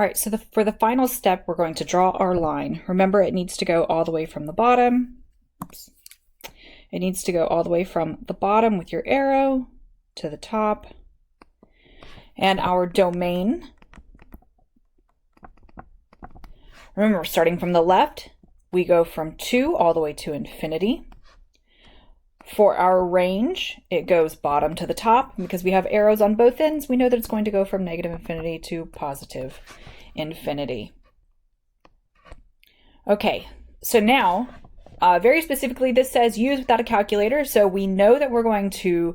All right, so for the final step, we're going to draw our line. Remember, it needs to go all the way from the bottom. Oops. It needs to go all the way from the bottom with your arrow to the top. And our domain, remember, we're starting from the left. We go from 2 all the way to infinity. For our range, it goes bottom to the top. Because we have arrows on both ends, we know that it's going to go from negative infinity to positive infinity. Okay, so now, very specifically, this says use without a calculator. So we know that we're going to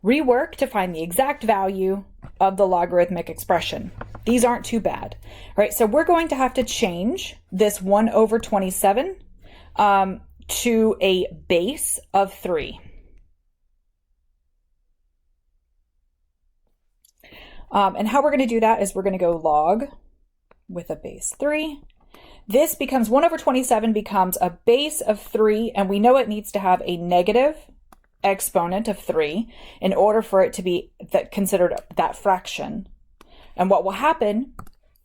rework to find the exact value of the logarithmic expression. These aren't too bad. All right, so we're going to have to change this 1 over 27 to a base of 3. And how we're going to do that is we're going to go log with a base 3. This becomes 1 over 27 becomes a base of 3, and we know it needs to have a negative exponent of 3 in order for it to be considered that fraction. And what will happen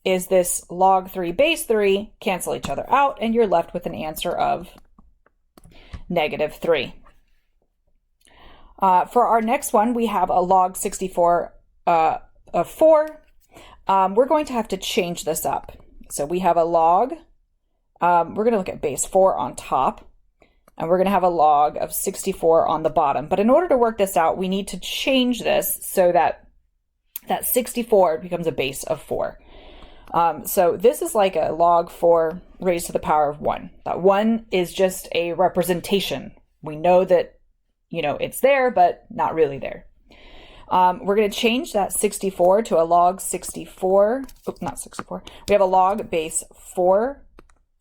is this log 3 base 3 cancel each other out, and you're left with an answer of negative 3. For our next one, we have a log 64 of 4. We're going to have to change this up. So we have a log, we're going to look at base 4 on top, and we're going to have a log of 64 on the bottom. But in order to work this out, we need to change this so that that 64 becomes a base of 4. So this is like a log 4 raised to the power of 1. That 1 is just a representation. We know that, it's there, but not really there. We're going to change that 64 to a log 64. Oops, not 64. We have a log base 4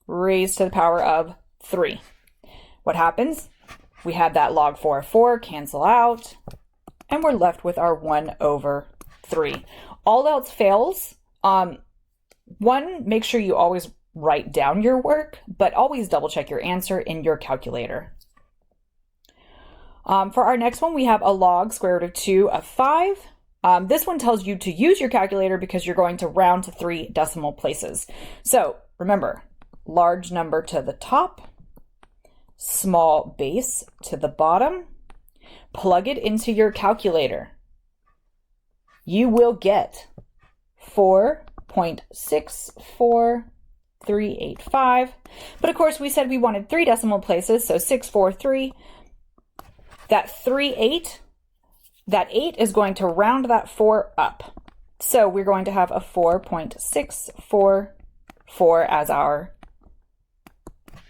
raised to the power of 3. What happens? We have that log 4 cancel out, and we're left with our 1 over 3. All else fails. One, make sure you always write down your work, but always double check your answer in your calculator. For our next one, we have a log square root of 2 of 5. This one tells you to use your calculator because you're going to round to 3 decimal places. So remember, large number to the top, small base to the bottom, plug it into your calculator. You will get 4.64385. But of course, we said we wanted 3 decimal places, so 643. That 8, that 8 is going to round that 4 up. So we're going to have a 4.644 as our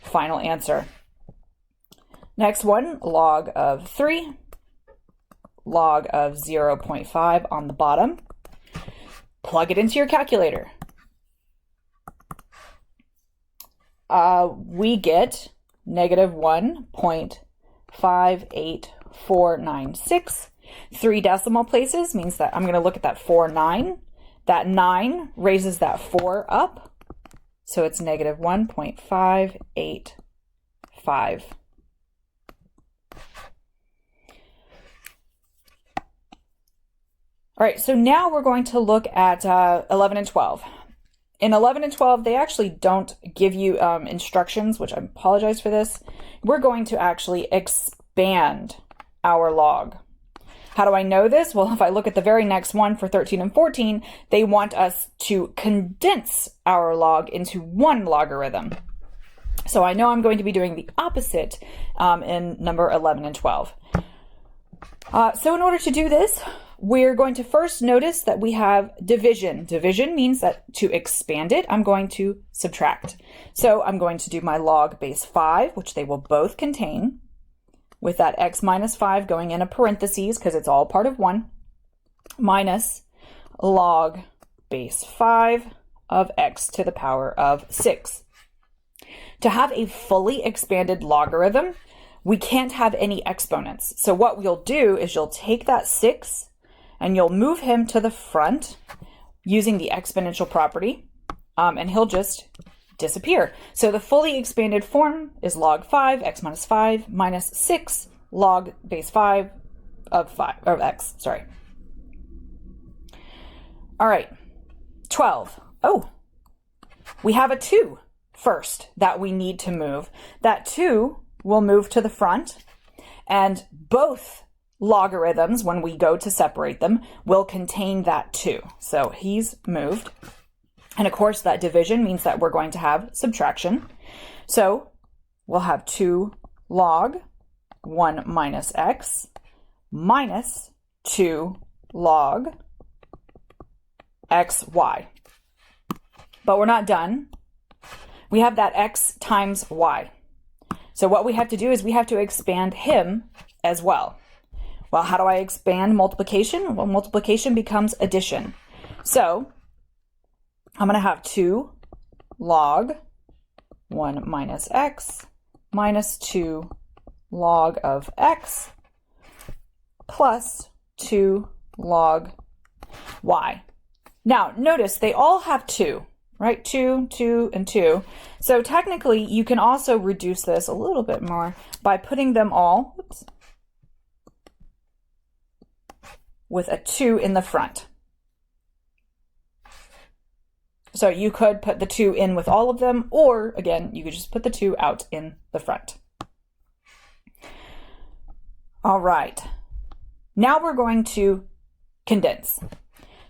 final answer. Next one, log of 3, log of 0.5 on the bottom. Plug it into your calculator. We get negative 1.58496. 3 decimal places means that I'm going to look at that 9. That 9 raises that 4 up. So it's negative 1.585. All right, so now we're going to look at 11 and 12. In 11 and 12, they actually don't give you instructions, which I apologize for this. We're going to actually expand our log. How do I know this? Well, if I look at the very next one for 13 and 14, they want us to condense our log into one logarithm. So I know I'm going to be doing the opposite in number 11 and 12. So in order to do this, we're going to first notice that we have division. Division means that to expand it, I'm going to subtract. So I'm going to do my log base 5, which they will both contain, with that x minus 5 going in a parentheses because it's all part of 1, minus log base 5 of x to the power of 6. To have a fully expanded logarithm, we can't have any exponents. So what you'll do is you'll take that 6 and you'll move him to the front using the exponential property, and he'll just disappear. So the fully expanded form is log 5, x minus 5, minus 6, log base 5 of x, sorry. All right, 12. Oh, we have a 2 first that we need to move. That 2 will move to the front, and both logarithms, when we go to separate them, will contain that 2. So he's moved. And of course, that division means that we're going to have subtraction. So we'll have 2 log 1 minus x minus 2 log xy. But we're not done. We have that x times y. So what we have to do is we have to expand him as well. Well, how do I expand multiplication? Well, multiplication becomes addition. So I'm going to have 2 log 1 minus x minus 2 log of x plus 2 log y. Now, notice they all have 2, right? 2, 2, and 2. So technically, you can also reduce this a little bit more by putting them all with a 2 in the front. So you could put the 2 in with all of them, or again, you could just put the 2 out in the front. All right. Now we're going to condense.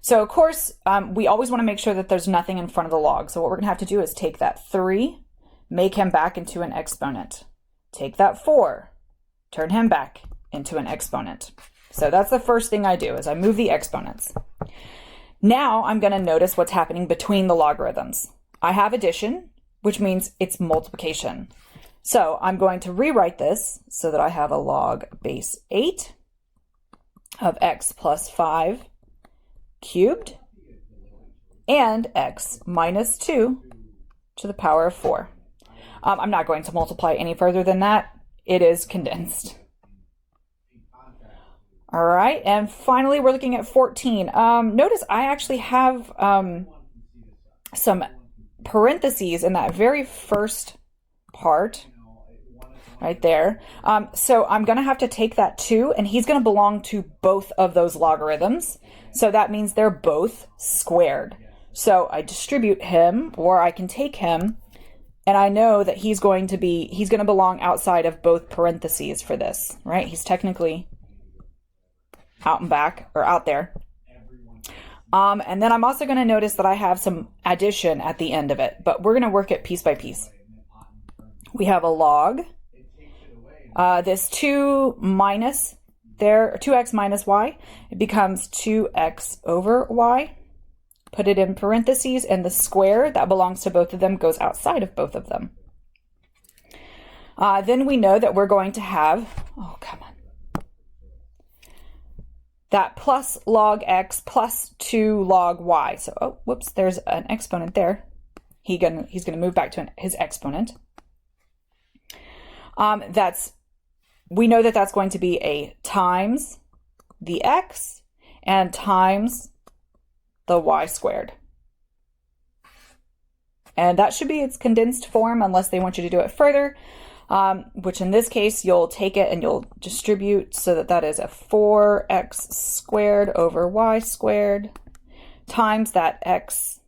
So of course, we always want to make sure that there's nothing in front of the log. So what we're going to have to do is take that 3, make him back into an exponent. Take that 4, turn him back into an exponent. So that's the first thing I do, is I move the exponents. Now I'm going to notice what's happening between the logarithms. I have addition, which means it's multiplication. So I'm going to rewrite this so that I have a log base 8 of x plus 5 cubed and x minus 2 to the power of 4. I'm not going to multiply any further than that. It is condensed. All right, and finally we're looking at 14. Notice I actually have some parentheses in that very first part right there. So I'm going to have to take that 2, and he's going to belong to both of those logarithms. So that means they're both squared. So I distribute him, or I can take him, and I know that he's going to belong outside of both parentheses for this, right? He's technically out and back, or out there. And then I'm also going to notice that I have some addition at the end of it, but we're going to work it piece by piece. We have a log. This 2 minus there, 2x minus y, it becomes 2x over y. Put it in parentheses, and the square that belongs to both of them goes outside of both of them. Then we know that we're going to have, oh, come on, that plus log x plus 2 log y. So, oh, whoops, there's an exponent there. He's gonna move back to his exponent. We know that that's going to be a times the x and times the y squared. And that should be its condensed form, unless they want you to do it further, which in this case, you'll take it and you'll distribute so that that is a 4x squared over y squared times that x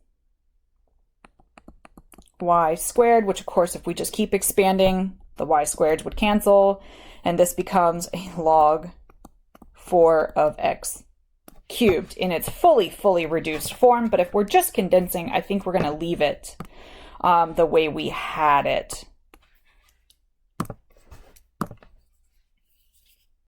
y squared, which of course, if we just keep expanding, the y squareds would cancel, and this becomes a log 4 of x cubed in its fully reduced form. But if we're just condensing, I think we're going to leave it the way we had it.